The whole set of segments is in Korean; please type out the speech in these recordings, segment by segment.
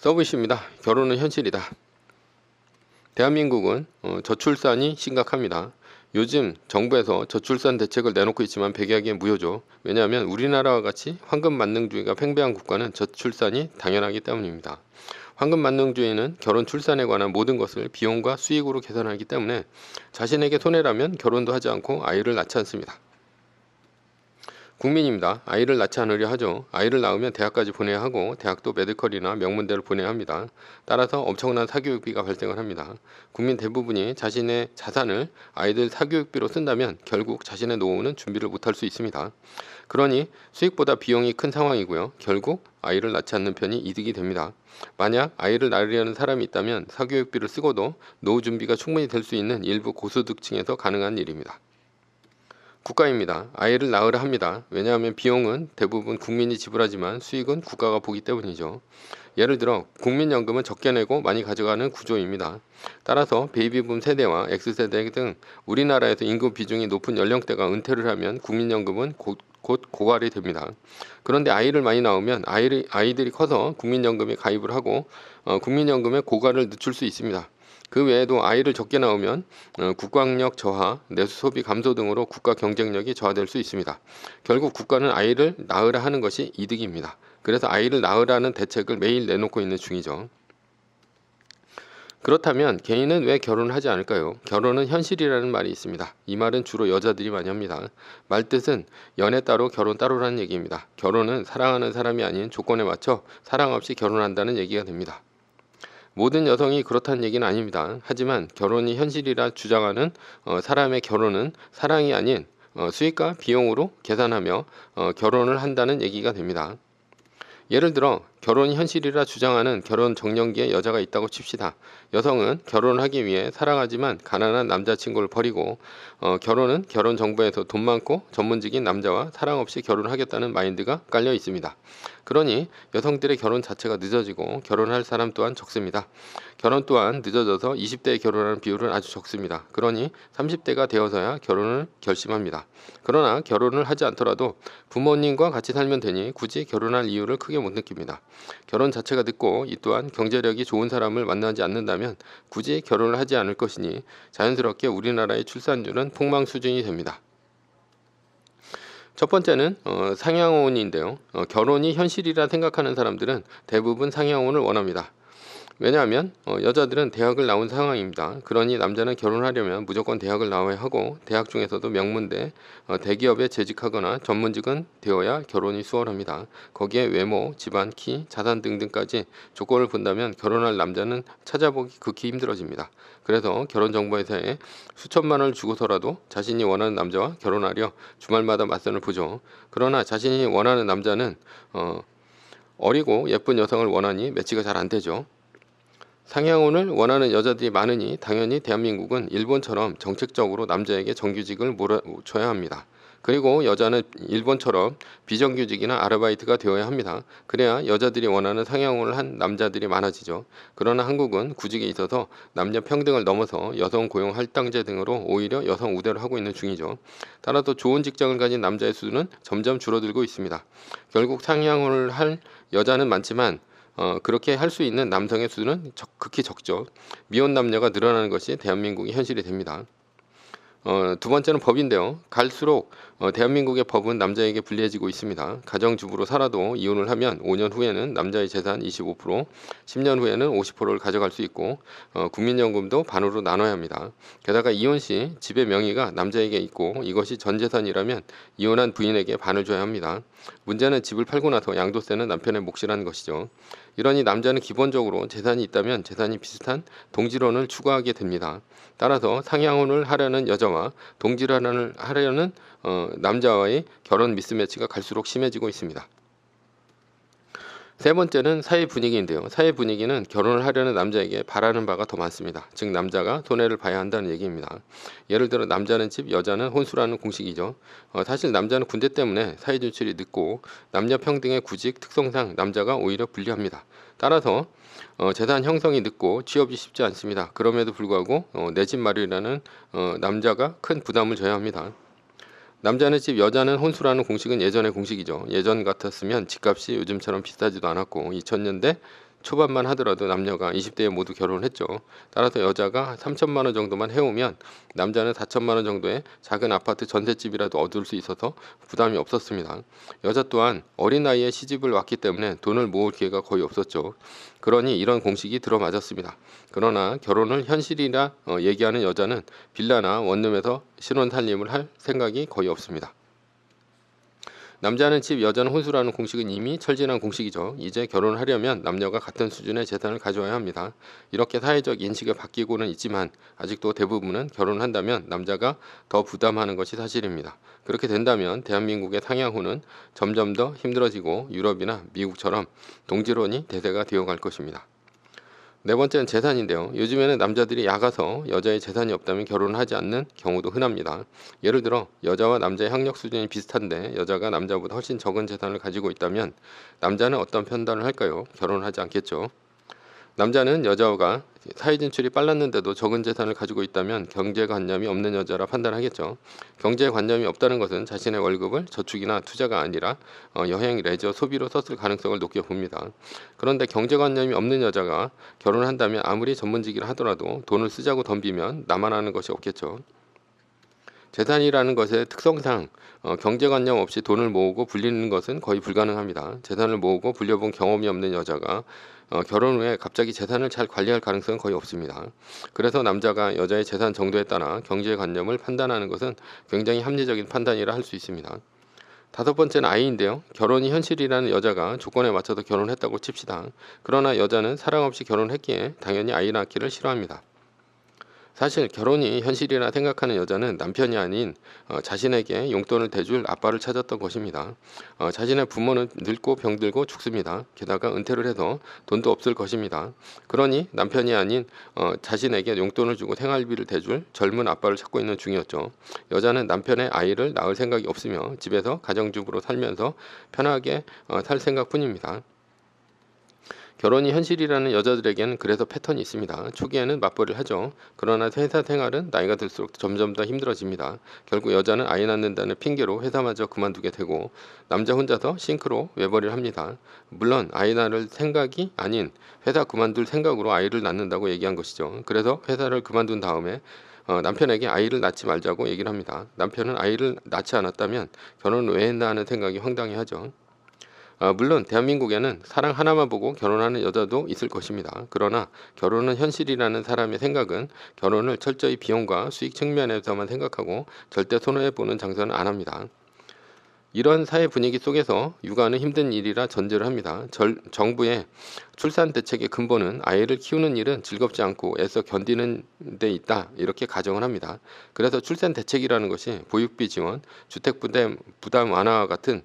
서비스입니다. 결혼은 현실이다. 대한민국은 저출산이 심각합니다. 요즘 정부에서 저출산 대책을 내놓고 있지만 백약기엔 무효죠. 왜냐하면 우리나라와 같이 황금만능주의가 팽배한 국가는 저출산이 당연하기 때문입니다. 황금만능주의는 결혼 출산에 관한 모든 것을 비용과 수익으로 계산하기 때문에 자신에게 손해라면 결혼도 하지 않고 아이를 낳지 않습니다. 국민입니다. 아이를 낳지 않으려 하죠. 아이를 낳으면 대학까지 보내야 하고 대학도 메디컬이나 명문대를 보내야 합니다. 따라서 엄청난 사교육비가 발생을 합니다. 국민 대부분이 자신의 자산을 아이들 사교육비로 쓴다면 결국 자신의 노후는 준비를 못할 수 있습니다. 그러니 수익보다 비용이 큰 상황이고요. 결국 아이를 낳지 않는 편이 이득이 됩니다. 만약 아이를 낳으려는 사람이 있다면 사교육비를 쓰고도 노후 준비가 충분히 될 수 있는 일부 고소득층에서 가능한 일입니다. 국가입니다. 아이를 낳으라 합니다. 왜냐하면 비용은 대부분 국민이 지불하지만 수익은 국가가 보기 때문이죠. 예를 들어 국민연금은 적게 내고 많이 가져가는 구조입니다. 따라서 베이비붐 세대와 X세대 등 우리나라에서 인구 비중이 높은 연령대가 은퇴를 하면 국민연금은 곧 고갈이 됩니다. 그런데 아이를 많이 낳으면 아이들이 커서 국민연금에 가입을 하고 국민연금의 고갈을 늦출 수 있습니다. 그 외에도 아이를 적게 낳으면 국가학력 저하, 내수 소비 감소 등으로 국가 경쟁력이 저하될 수 있습니다. 결국 국가는 아이를 낳으라 하는 것이 이득입니다. 그래서 아이를 낳으라는 대책을 매일 내놓고 있는 중이죠. 그렇다면 개인은 왜 결혼을 하지 않을까요? 결혼은 현실이라는 말이 있습니다. 이 말은 주로 여자들이 많이 합니다. 말뜻은 연애 따로 결혼 따로라는 얘기입니다. 결혼은 사랑하는 사람이 아닌 조건에 맞춰 사랑 없이 결혼한다는 얘기가 됩니다. 모든 여성이 그렇다는 얘기는 아닙니다. 하지만 결혼이 현실이라 주장하는 사람의 결혼은 사랑이 아닌 수익과 비용으로 계산하며 결혼을 한다는 얘기가 됩니다. 예를 들어 결혼이 현실이라 주장하는 결혼 정년기에 여자가 있다고 칩시다. 여성은 결혼을 하기 위해 사랑하지만 가난한 남자친구를 버리고 결혼은 결혼 정보에서 돈 많고 전문직인 남자와 사랑 없이 결혼하겠다는 마인드가 깔려 있습니다. 그러니 여성들의 결혼 자체가 늦어지고 결혼할 사람 또한 적습니다. 결혼 또한 늦어져서 20대에 결혼하는 비율은 아주 적습니다. 그러니 30대가 되어서야 결혼을 결심합니다. 그러나 결혼을 하지 않더라도 부모님과 같이 살면 되니 굳이 결혼할 이유를 크게 못 느낍니다. 결혼 자체가 늦고 이 또한 경제력이 좋은 사람을 만나지 않는다면 굳이 결혼을 하지 않을 것이니 자연스럽게 우리나라의 출산율은 폭망 수준이 됩니다. 첫 번째는 상향혼인데요. 결혼이 현실이라 생각하는 사람들은 대부분 상향혼을 원합니다. 왜냐하면 여자들은 대학을 나온 상황입니다. 그러니 남자는 결혼하려면 무조건 대학을 나와야 하고 대학 중에서도 명문대, 대기업에 재직하거나 전문직은 되어야 결혼이 수월합니다. 거기에 외모, 집안, 키, 자산 등등까지 조건을 본다면 결혼할 남자는 찾아보기 극히 힘들어집니다. 그래서 결혼정보회사에 수천만 원을 주고서라도 자신이 원하는 남자와 결혼하려 주말마다 맞선을 보죠. 그러나 자신이 원하는 남자는 어리고 예쁜 여성을 원하니 매치가 잘 안 되죠. 상향혼을 원하는 여자들이 많으니 당연히 대한민국은 일본처럼 정책적으로 남자에게 정규직을 몰아줘야 합니다. 그리고 여자는 일본처럼 비정규직이나 아르바이트가 되어야 합니다. 그래야 여자들이 원하는 상향혼을 한 남자들이 많아지죠. 그러나 한국은 구직에 있어서 남녀 평등을 넘어서 여성 고용 할당제 등으로 오히려 여성 우대를 하고 있는 중이죠. 따라서 좋은 직장을 가진 남자의 수는 점점 줄어들고 있습니다. 결국 상향혼을 할 여자는 많지만 그렇게 할 수 있는 남성의 수는 극히 적죠. 미혼 남녀가 늘어나는 것이 대한민국의 현실이 됩니다. 두 번째는 법인데요. 갈수록 대한민국의 법은 남자에게 불리해지고 있습니다. 가정주부로 살아도 이혼을 하면 5년 후에는 남자의 재산 25%, 10년 후에는 50%를 가져갈 수 있고 국민연금도 반으로 나눠야 합니다. 게다가 이혼 시 집의 명의가 남자에게 있고 이것이 전 재산이라면 이혼한 부인에게 반을 줘야 합니다. 문제는 집을 팔고 나서 양도세는 남편의 몫이라는 것이죠. 이러니 남자는 기본적으로 재산이 있다면 재산이 비슷한 동질혼을 추구하게 됩니다. 따라서 상향혼을 하려는 여자와 동질혼을 하려는 남자와의 결혼 미스매치가 갈수록 심해지고 있습니다. 세 번째는 사회 분위기인데요. 사회 분위기는 결혼을 하려는 남자에게 바라는 바가 더 많습니다. 즉 남자가 손해를 봐야 한다는 얘기입니다. 예를 들어 남자는 집, 여자는 혼수라는 공식이죠. 사실 남자는 군대 때문에 사회 진출이 늦고 남녀 평등의 구직 특성상 남자가 오히려 불리합니다. 따라서 재산 형성이 늦고 취업이 쉽지 않습니다. 그럼에도 불구하고 내 집 마련이라는 남자가 큰 부담을 져야 합니다. 남자는 집, 여자는 혼수라는 공식은 예전의 공식이죠. 예전 같았으면 집값이 요즘처럼 비싸지도 않았고 2000년대 초반만 하더라도 남녀가 20대에 모두 결혼을 했죠. 따라서 여자가 3천만 원 정도만 해오면 남자는 4천만 원 정도의 작은 아파트 전셋집이라도 얻을 수 있어서 부담이 없었습니다. 여자 또한 어린 나이에 시집을 왔기 때문에 돈을 모을 기회가 거의 없었죠. 그러니 이런 공식이 들어맞았습니다. 그러나 결혼을 현실이라 얘기하는 여자는 빌라나 원룸에서 신혼 살림을 할 생각이 거의 없습니다. 남자는 집, 여자는 혼수라는 공식은 이미 철진한 공식이죠. 이제 결혼을 하려면 남녀가 같은 수준의 재산을 가져와야 합니다. 이렇게 사회적 인식이 바뀌고는 있지만 아직도 대부분은 결혼을 한다면 남자가 더 부담하는 것이 사실입니다. 그렇게 된다면 대한민국의 상향호는 점점 더 힘들어지고 유럽이나 미국처럼 동질혼이 대세가 되어갈 것입니다. 네 번째는 재산인데요. 요즘에는 남자들이 야가서 여자의 재산이 없다면 결혼을 하지 않는 경우도 흔합니다. 예를 들어 여자와 남자의 학력 수준이 비슷한데 여자가 남자보다 훨씬 적은 재산을 가지고 있다면 남자는 어떤 판단을 할까요? 결혼을 하지 않겠죠. 남자는 여자가 사회 진출이 빨랐는데도 적은 재산을 가지고 있다면 경제관념이 없는 여자라 판단하겠죠. 경제관념이 없다는 것은 자신의 월급을 저축이나 투자가 아니라 여행, 레저, 소비로 썼을 가능성을 높게 봅니다. 그런데 경제관념이 없는 여자가 결혼을 한다면 아무리 전문직이라 하더라도 돈을 쓰자고 덤비면 나만 하는 것이 없겠죠. 재산이라는 것의 특성상 경제관념 없이 돈을 모으고 불리는 것은 거의 불가능합니다. 재산을 모으고 불려본 경험이 없는 여자가 결혼 후에 갑자기 재산을 잘 관리할 가능성은 거의 없습니다. 그래서 남자가 여자의 재산 정도에 따라 경제관념을 판단하는 것은 굉장히 합리적인 판단이라 할 수 있습니다. 다섯 번째는 아이인데요. 결혼이 현실이라는 여자가 조건에 맞춰서 결혼했다고 칩시다. 그러나 여자는 사랑 없이 결혼했기에 당연히 아이 낳기를 싫어합니다. 사실 결혼이 현실이라 생각하는 여자는 남편이 아닌 자신에게 용돈을 대줄 아빠를 찾았던 것입니다. 자신의 부모는 늙고 병들고 죽습니다. 게다가 은퇴를 해서 돈도 없을 것입니다. 그러니 남편이 아닌 자신에게 용돈을 주고 생활비를 대줄 젊은 아빠를 찾고 있는 중이었죠. 여자는 남편의 아이를 낳을 생각이 없으며 집에서 가정주부로 살면서 편하게 살 생각뿐입니다. 결혼이 현실이라는 여자들에게는 그래서 패턴이 있습니다. 초기에는 맞벌이를 하죠. 그러나 회사 생활은 나이가 들수록 점점 더 힘들어집니다. 결국 여자는 아이 낳는다는 핑계로 회사마저 그만두게 되고 남자 혼자서 싱크로 외벌이를 합니다. 물론 아이 낳을 생각이 아닌 회사 그만둘 생각으로 아이를 낳는다고 얘기한 것이죠. 그래서 회사를 그만둔 다음에 남편에게 아이를 낳지 말자고 얘기를 합니다. 남편은 아이를 낳지 않았다면 결혼을 왜 했나 하는 생각이 황당해하죠. 물론 대한민국에는 사랑 하나만 보고 결혼하는 여자도 있을 것입니다. 그러나 결혼은 현실이라는 사람의 생각은 결혼을 철저히 비용과 수익 측면에서만 생각하고 절대 손해보는 장사는 안 합니다. 이런 사회 분위기 속에서 육아는 힘든 일이라 전제를 합니다. 정부의 출산 대책의 근본은 아이를 키우는 일은 즐겁지 않고 애써 견디는 데 있다 이렇게 가정을 합니다. 그래서 출산 대책이라는 것이 보육비 지원, 주택 부담 완화와 같은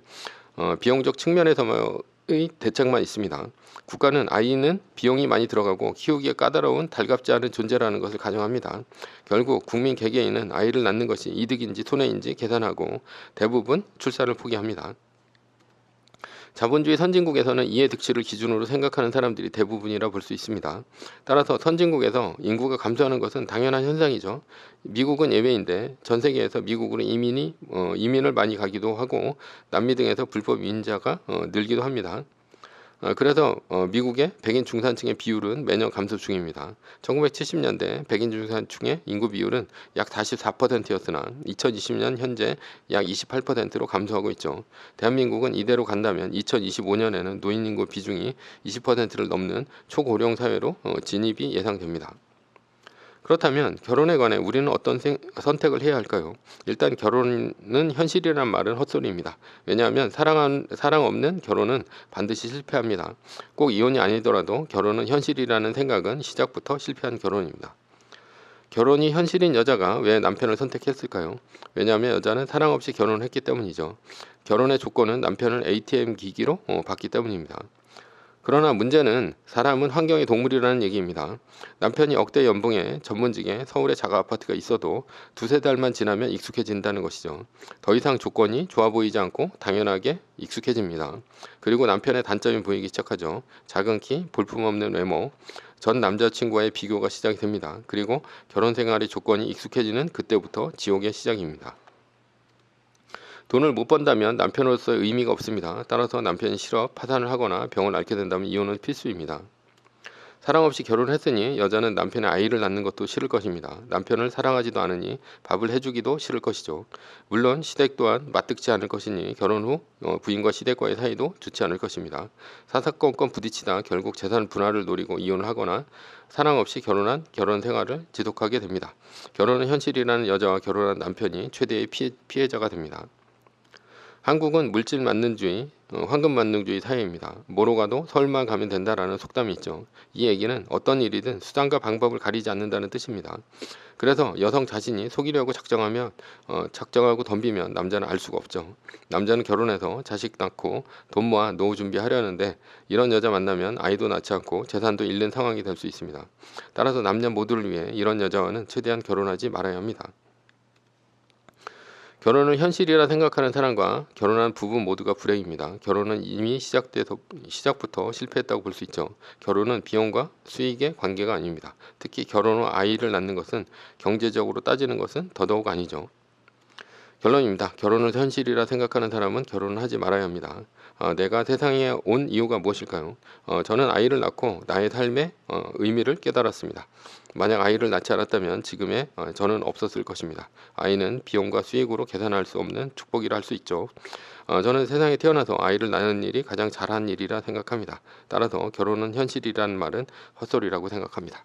비용적 측면에서의 대책만 있습니다. 국가는 아이는 비용이 많이 들어가고 키우기에 까다로운 달갑지 않은 존재라는 것을 가정합니다. 결국 국민 개개인은 아이를 낳는 것이 이득인지 손해인지 계산하고 대부분 출산을 포기합니다. 자본주의 선진국에서는 이해 득실을 기준으로 생각하는 사람들이 대부분이라 볼 수 있습니다. 따라서 선진국에서 인구가 감소하는 것은 당연한 현상이죠. 미국은 예외인데 전 세계에서 미국으로 이민을 많이 가기도 하고 남미 등에서 불법 이민자가 늘기도 합니다. 그래서 미국의 백인 중산층의 비율은 매년 감소 중입니다. 1970년대 백인 중산층의 인구 비율은 약 44%였으나 2020년 현재 약 28%로 감소하고 있죠. 대한민국은 이대로 간다면 2025년에는 노인 인구 비중이 20%를 넘는 초고령 사회로 진입이 예상됩니다. 그렇다면 결혼에 관해 우리는 어떤 선택을 해야 할까요? 일단 결혼은 현실이란 말은 헛소리입니다. 왜냐하면 사랑 없는 결혼은 반드시 실패합니다. 꼭 이혼이 아니더라도 결혼은 현실이라는 생각은 시작부터 실패한 결혼입니다. 결혼이 현실인 여자가 왜 남편을 선택했을까요? 왜냐하면 여자는 사랑 없이 결혼을 했기 때문이죠. 결혼의 조건은 남편을 ATM 기기로 봤기 때문입니다. 그러나 문제는 사람은 환경의 동물이라는 얘기입니다. 남편이 억대 연봉에 전문직에 서울에 자가 아파트가 있어도 두세 달만 지나면 익숙해진다는 것이죠. 더 이상 조건이 좋아 보이지 않고 당연하게 익숙해집니다. 그리고 남편의 단점이 보이기 시작하죠. 작은 키, 볼품없는 외모, 전 남자친구와의 비교가 시작이 됩니다. 그리고 결혼 생활의 조건이 익숙해지는 그때부터 지옥의 시작입니다. 돈을 못 번다면 남편으로서의 의미가 없습니다. 따라서 남편이 실업, 파산을 하거나 병을 앓게 된다면 이혼은 필수입니다. 사랑 없이 결혼을 했으니 여자는 남편의 아이를 낳는 것도 싫을 것입니다. 남편을 사랑하지도 않으니 밥을 해주기도 싫을 것이죠. 물론 시댁 또한 맞득지 않을 것이니 결혼 후 부인과 시댁과의 사이도 좋지 않을 것입니다. 사사건건 부딪히다 결국 재산 분할을 노리고 이혼을 하거나 사랑 없이 결혼한 결혼 생활을 지속하게 됩니다. 결혼은 현실이라는 여자와 결혼한 남편이 최대의 피해자가 됩니다. 한국은 물질 만능주의, 황금 만능주의 사회입니다. 뭐로 가도 서울만 가면 된다라는 속담이 있죠. 이 얘기는 어떤 일이든 수단과 방법을 가리지 않는다는 뜻입니다. 그래서 여성 자신이 속이려고 작정하고 덤비면 남자는 알 수가 없죠. 남자는 결혼해서 자식 낳고 돈 모아 노후 준비하려는데 이런 여자 만나면 아이도 낳지 않고 재산도 잃는 상황이 될 수 있습니다. 따라서 남녀 모두를 위해 이런 여자와는 최대한 결혼하지 말아야 합니다. 결혼을 현실이라 생각하는 사람과 결혼한 부부 모두가 불행입니다. 결혼은 이미 시작부터 실패했다고 볼 수 있죠. 결혼은 비용과 수익의 관계가 아닙니다. 특히 결혼 후 아이를 낳는 것은 경제적으로 따지는 것은 더더욱 아니죠. 결론입니다. 결혼을 현실이라 생각하는 사람은 결혼을 하지 말아야 합니다. 내가 세상에 온 이유가 무엇일까요? 저는 아이를 낳고 나의 삶의 의미를 깨달았습니다. 만약 아이를 낳지 않았다면 지금의 저는 없었을 것입니다. 아이는 비용과 수익으로 계산할 수 없는 축복이라 할 수 있죠. 저는 세상에 태어나서 아이를 낳는 일이 가장 잘한 일이라 생각합니다. 따라서 결혼은 현실이라는 말은 헛소리라고 생각합니다.